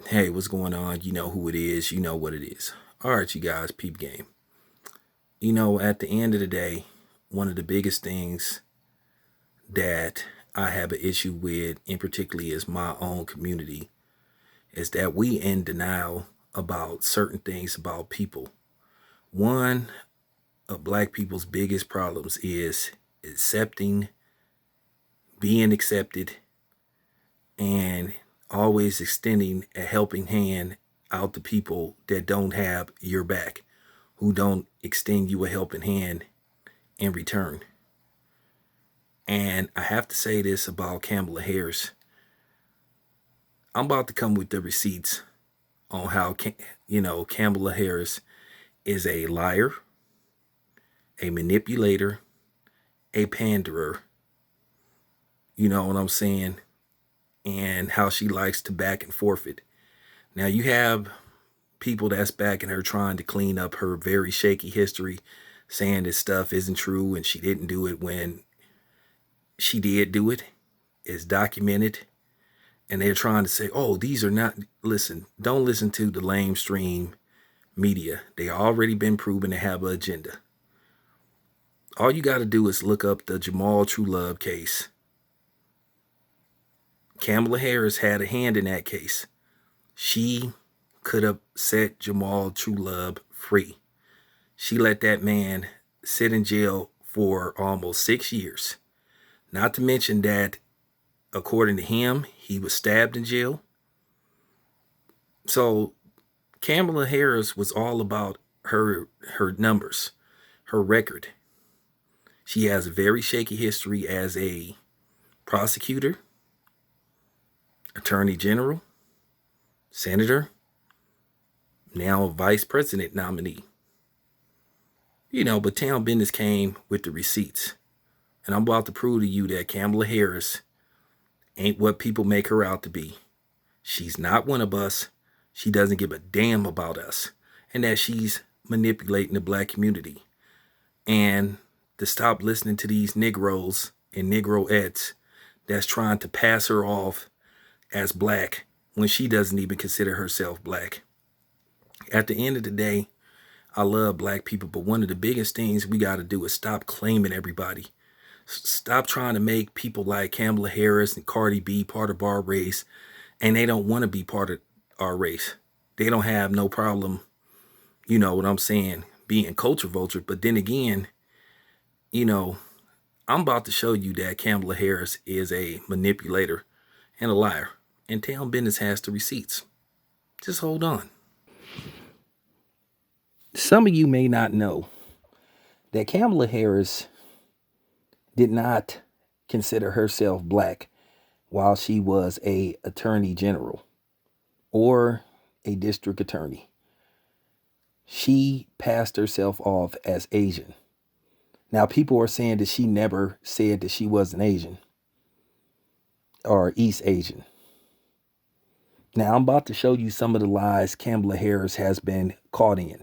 Hey, what's going on? You know who it is. You know what it is. All right, you guys, peep game. At the end of the day, one of the biggest things that I have an issue with, in particularly is my own community, is that we in denial about certain things about people. One of black people's biggest problems is accepting, being accepted, and always extending a helping hand out to people that don't have your back, who don't extend you a helping hand in return. And I have to say this about Kamala Harris. I'm about to come with the receipts on how, Kamala Harris is a liar, a manipulator, a panderer. You know what I'm saying? And how she likes to back and forfeit. Now, you have people that's backing her trying to clean up her very shaky history, saying this stuff isn't true and she didn't do it when she did do it. It's documented. And they're trying to say, oh, these are not. Listen, don't listen to the lamestream media. They already been proven to have an agenda. All you got to do is look up the Jamal True Love case. Kamala Harris had a hand in that case. She could have set Jamal True Love free. She let that man sit in jail for almost 6 years. Not to mention that, according to him, he was stabbed in jail. So Kamala Harris was all about her numbers, her record. She has a very shaky history as a prosecutor, attorney general, senator, now a vice president nominee. But town business came with the receipts. And I'm about to prove to you that Kamala Harris ain't what people make her out to be. She's not one of us. She doesn't give a damn about us. And that she's manipulating the black community. And to stop listening to these Negroes and Negroettes that's trying to pass her off as black when she doesn't even consider herself black. At the end of the day, I love black people, but one of the biggest things we got to do is stop claiming everybody. Stop trying to make people like Kamala Harris and Cardi B part of our race, and they don't want to be part of our race. They don't have no problem, you know what I'm saying, being culture vulture. But then again, I'm about to show you that Kamala Harris is a manipulator and a liar. And Town Business has the receipts. Just hold on. Some of you may not know that Kamala Harris did not consider herself black while she was a attorney general or a district attorney. She passed herself off as Asian. Now, people are saying that she never said that she wasn't Asian or East Asian. Now, I'm about to show you some of the lies Kamala Harris has been caught in.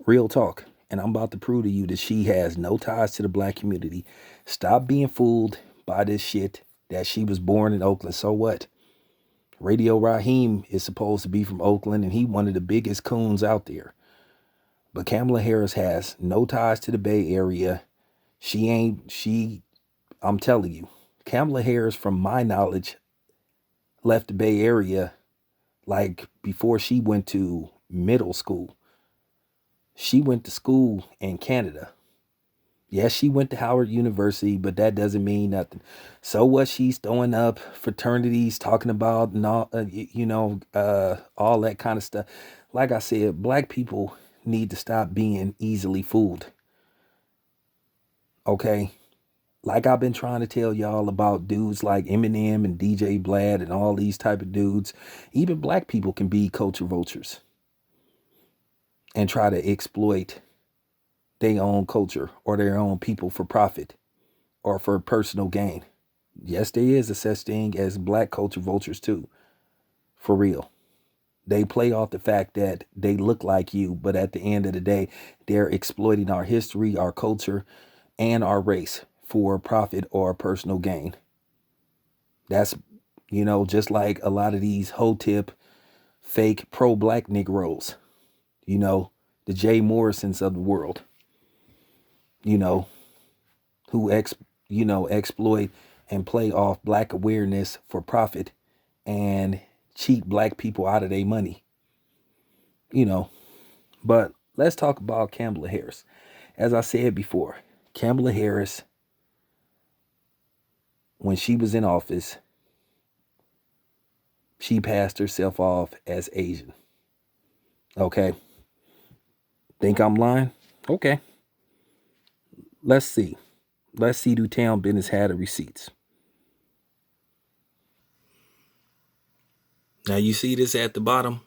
Real talk. And I'm about to prove to you that she has no ties to the black community. Stop being fooled by this shit that she was born in Oakland. So what? Radio Raheem is supposed to be from Oakland, and he one of the biggest coons out there. But Kamala Harris has no ties to the Bay Area. I'm telling you, Kamala Harris, from my knowledge, left the Bay Area like before she went to middle school. She went to school in Canada. Yes, she went to Howard University, but that doesn't mean nothing. So what? She's throwing up fraternities, talking about and all, all that kind of stuff. Like I said, black people need to stop being easily fooled. Okay, like I've been trying to tell y'all about dudes like Eminem and DJ Vlad and all these type of dudes. Even black people can be culture vultures and try to exploit their own culture or their own people for profit or for personal gain. Yes, there is a such thing as black culture vultures too. For real. They play off the fact that they look like you, but at the end of the day, they're exploiting our history, our culture, and our race for profit or personal gain. That's, just like a lot of these Hotep fake pro-black Negroes, you know, the Jay Morrisons of the world, you know, who exploit and play off black awareness for profit and cheat black people out of their money, you know. But let's talk about Kamala Harris. As I said before, Kamala Harris, when she was in office, she passed herself off as Asian. Okay. Think I'm lying? Okay. Let's see. Let's see, do Town Business have the receipts? Now you see this at the bottom?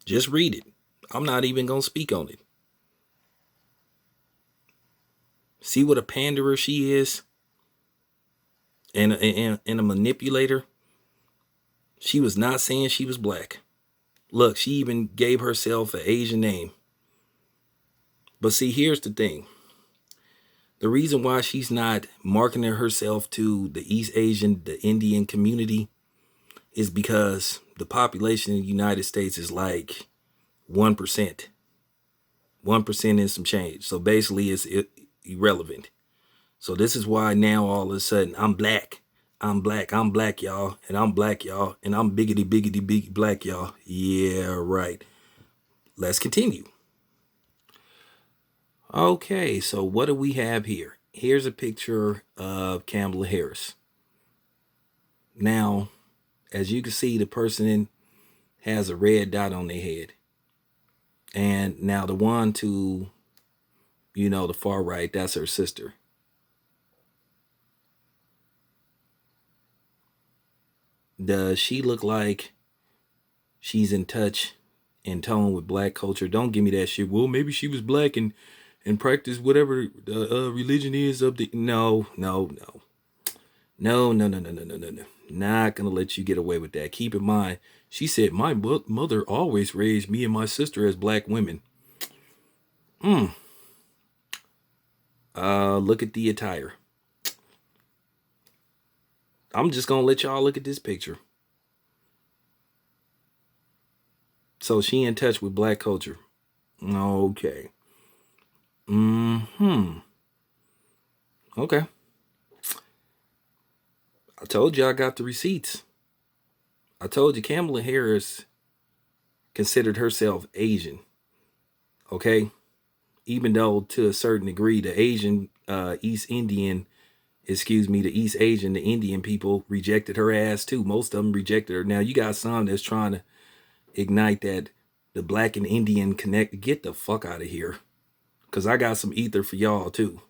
Just read it. I'm not even going to speak on it. See what a panderer she is? And a manipulator? She was not saying she was black. Look, she even gave herself an Asian name. But see, here's the thing. The reason why she's not marketing herself to the East Asian, the Indian community is because the population in the United States is like 1%. 1% and some change. So basically it's irrelevant. So this is why now all of a sudden I'm black. I'm black, y'all. And I'm black, y'all. And I'm biggity, big black, y'all. Yeah, right. Let's continue. Okay, so what do we have here? Here's a picture of Kamala Harris. Now, as you can see, the person has a red dot on their head. And now the one to, the far right, that's her sister. Does she look like she's in touch and tone with black culture? Don't give me that shit. Well, maybe she was black and practiced whatever the religion is of the... No. Not gonna let you get away with that. Keep in mind, she said, my mother always raised me and my sister as black women. Look at the attire. I'm just gonna let y'all look at this picture. So she in touch with black culture. Okay. Okay. I told you I got the receipts. I told you Kamala Harris considered herself Asian. Okay? Even though to a certain degree, the Asian, the East Asian, the Indian people rejected her ass too. Most of them rejected her. Now you got some that's trying to ignite that the black and Indian connect. Get the fuck out of here. Because I got some ether for y'all too.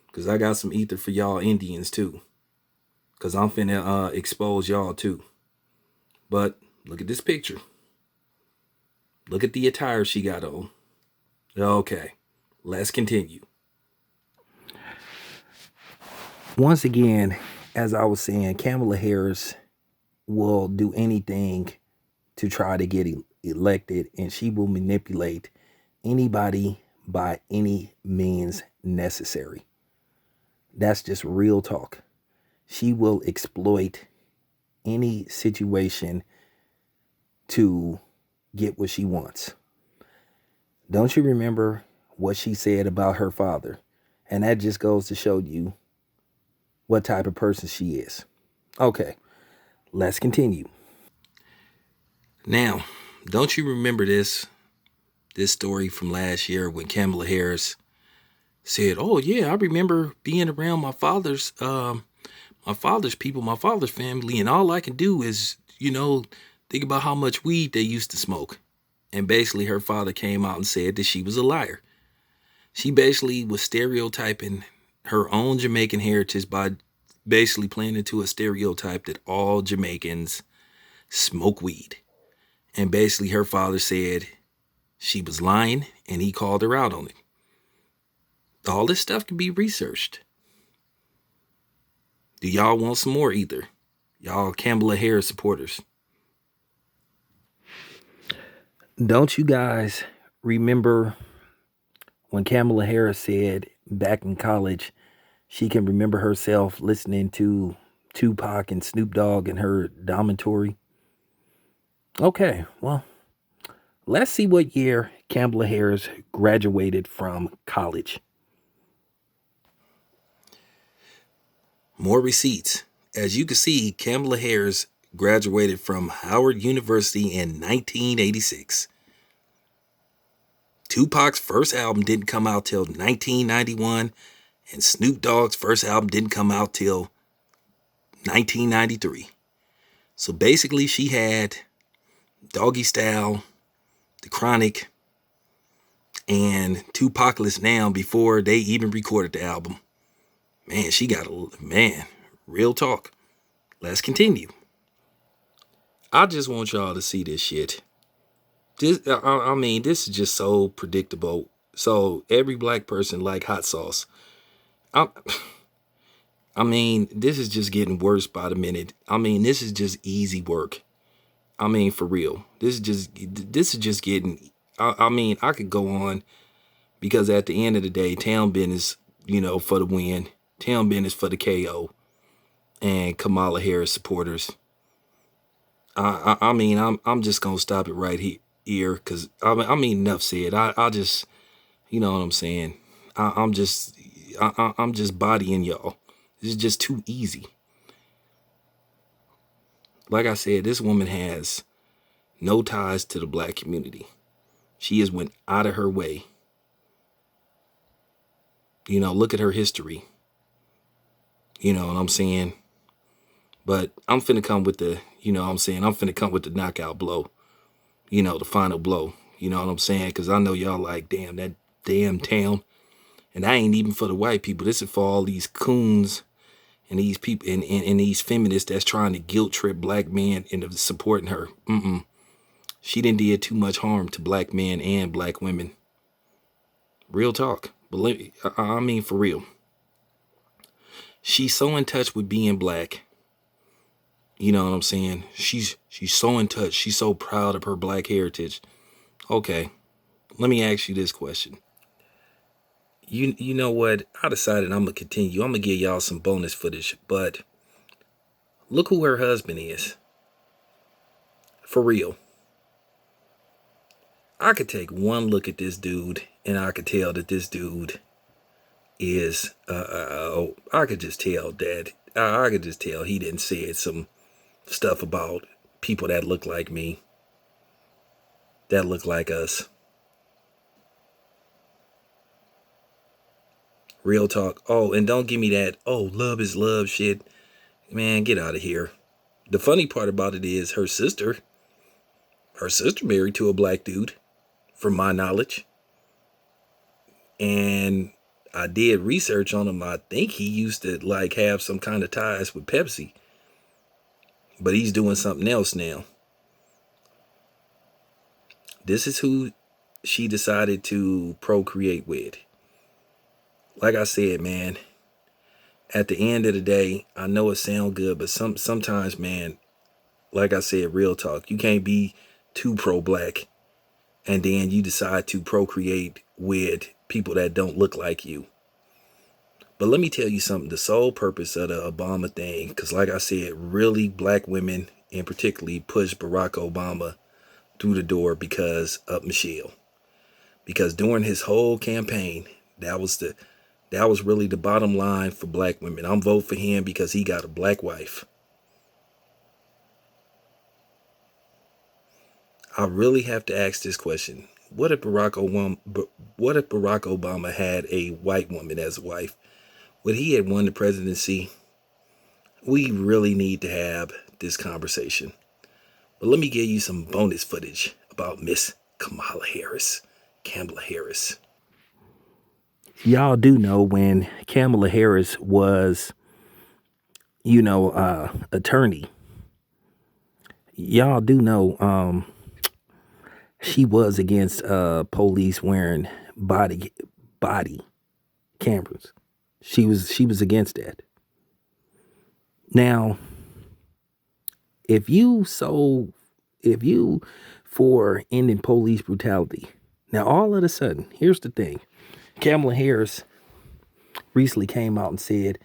Because I got some ether for y'all Indians too. Because I'm finna expose y'all too. But look at this picture. Look at the attire she got on. Okay, let's continue. Once again, as I was saying, Kamala Harris will do anything to try to get elected, and she will manipulate anybody by any means necessary. That's just real talk. She will exploit any situation to get what she wants. Don't you remember what she said about her father? And that just goes to show you what type of person she is. Okay, let's continue. Now, don't you remember this story from last year when Kamala Harris said, "Oh yeah, I remember being around my father's people, my father's family, and all I can do is, think about how much weed they used to smoke." And basically her father came out and said that she was a liar. She basically was stereotyping her own Jamaican heritage by basically playing into a stereotype that all Jamaicans smoke weed. And basically her father said she was lying and he called her out on it. All this stuff can be researched. Do y'all want some more either? Y'all Kamala Harris supporters. Don't you guys remember when Kamala Harris said back in college she can remember herself listening to Tupac and Snoop Dogg and her dormitory. Okay, well, let's see what year Kamala Harris graduated from college. More receipts. As you can see, Kamala Harris graduated from Howard University in 1986. Tupac's first album didn't come out till 1991, and Snoop Dogg's first album didn't come out till 1993. So basically, she had Doggy Style, The Chronic, and Tupacalypse Now before they even recorded the album. Man, she got real talk. Let's continue. I just want y'all to see this shit. This is just so predictable. So every black person like hot sauce. This is just getting worse by the minute. This is just easy work. For real. This is just getting, I could go on, because at the end of the day, town business, for the win, town business for the KO, and Kamala Harris supporters. I'm just gonna stop it right here, because enough said. I just, you know what I'm saying. I'm just bodying y'all. This is just too easy. Like I said, this woman has no ties to the black community. She has went out of her way. Look at her history. You know what I'm saying? But I'm finna come with the, I'm finna come with the knockout blow. The final blow. You know what I'm saying? Because I know y'all like, damn, that damn town. And that ain't even for the white people. This is for all these coons and these people and these feminists that's trying to guilt trip black men into supporting her. She didn't did too much harm to black men and black women. Real talk. For real. She's so in touch with being black. You know what I'm saying? She's so in touch. She's so proud of her black heritage. Okay, let me ask you this question. You know what? I decided I'm going to continue. I'm going to give y'all some bonus footage. But look who her husband is. For real. I could take one look at this dude and I could tell that this dude is, I could just tell that, I could just tell he didn't say some stuff about people that look like me, that look like us. Real talk. Oh, and don't give me that, oh, love is love shit. Man, get out of here. The funny part about it is her sister married to a black dude, from my knowledge. And I did research on him. I think he used to like have some kind of ties with Pepsi. But he's doing something else now. This is who she decided to procreate with. Like I said, man, at the end of the day, I know it sounds good, but sometimes, man, like I said, real talk, you can't be too pro-black and then you decide to procreate with people that don't look like you. But let me tell you something, the sole purpose of the Obama thing, because like I said, really black women in particularly pushed Barack Obama through the door because of Michelle. Because during his whole campaign, that was really the bottom line for black women. I'm voting for him because he got a black wife. I really have to ask this question. What if Barack Obama had a white woman as a wife? Would he have won the presidency? We really need to have this conversation. But let me give you some bonus footage about Miss Kamala Harris. Y'all do know when Kamala Harris was, attorney. Y'all do know she was against police wearing body cameras. She was against that. Now, if you for ending police brutality, now all of a sudden, here's the thing. Kamala Harris recently came out and said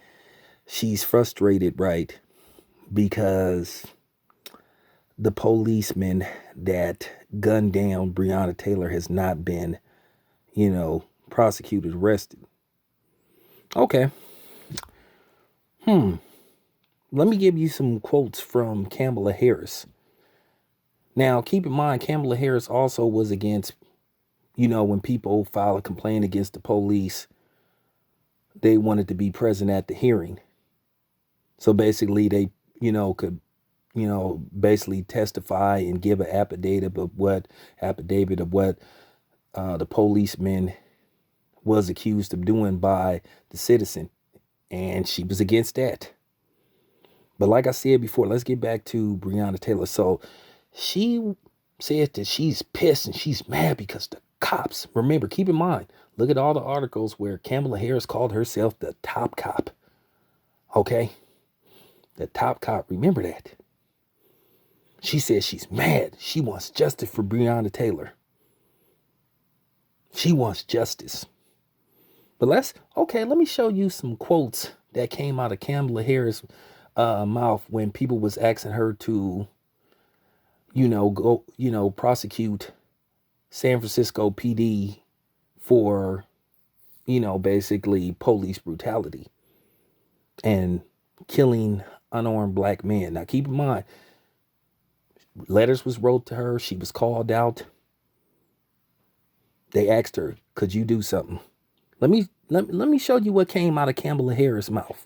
she's frustrated, right, because the policeman that gunned down Breonna Taylor has not been, prosecuted, arrested. Okay. Let me give you some quotes from Kamala Harris. Now, keep in mind, Kamala Harris also was against, when people file a complaint against the police, they wanted to be present at the hearing. So basically they, could, basically testify and give an affidavit of what the policeman was accused of doing by the citizen. And she was against that. But like I said before, let's get back to Breonna Taylor. So she said that she's pissed and she's mad because the cops, remember, keep in mind, look at all the articles where Kamala Harris called herself the top cop. Okay? The top cop, remember that. She says she's mad. She wants justice for Breonna Taylor. She wants justice. But let me show you some quotes that came out of Kamala Harris' mouth when people was asking her to, go, prosecute San Francisco PD for, basically police brutality and killing unarmed black men. Now, keep in mind, letters was wrote to her. She was called out. They asked her, could you do something? Let me show you what came out of Kamala Harris' mouth.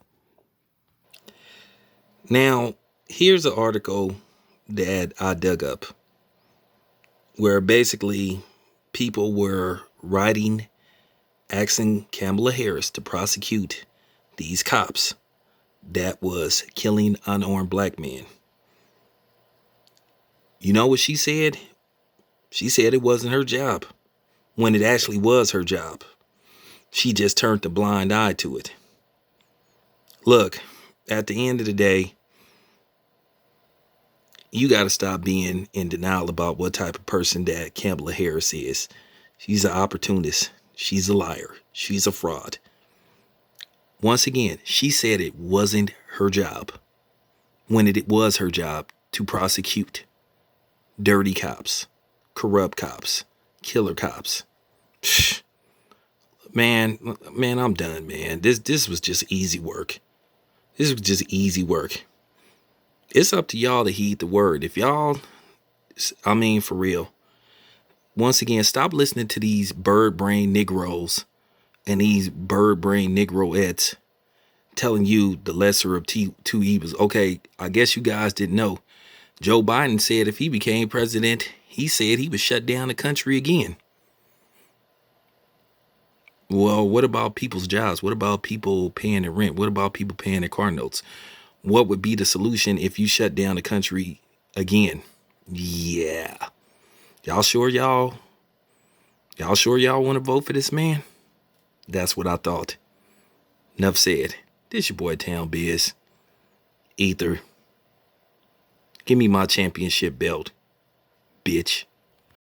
Now, here's an article that I dug up where basically people were writing, asking Kamala Harris to prosecute these cops that was killing unarmed black men. You know what she said? She said it wasn't her job when it actually was her job. She just turned a blind eye to it. Look, at the end of the day, you got to stop being in denial about what type of person that Kamala Harris is. She's an opportunist. She's a liar. She's a fraud. Once again, she said it wasn't her job when it was her job to prosecute dirty cops, corrupt cops, killer cops. Man, I'm done, man. This was just easy work. This was just easy work. It's up to y'all to heed the word. If y'all, for real. Once again, stop listening to these bird brain Negroes and these bird brain Negroettes telling you the lesser of two evils. Okay, I guess you guys didn't know. Joe Biden said if he became president, he said he would shut down the country again. Well, what about people's jobs? What about people paying their rent? What about people paying their car notes? What would be the solution if you shut down the country again? Yeah. Y'all sure y'all want to vote for this man? That's what I thought. Enough said. This your boy Town Biz. Ether. Give me my championship belt, bitch.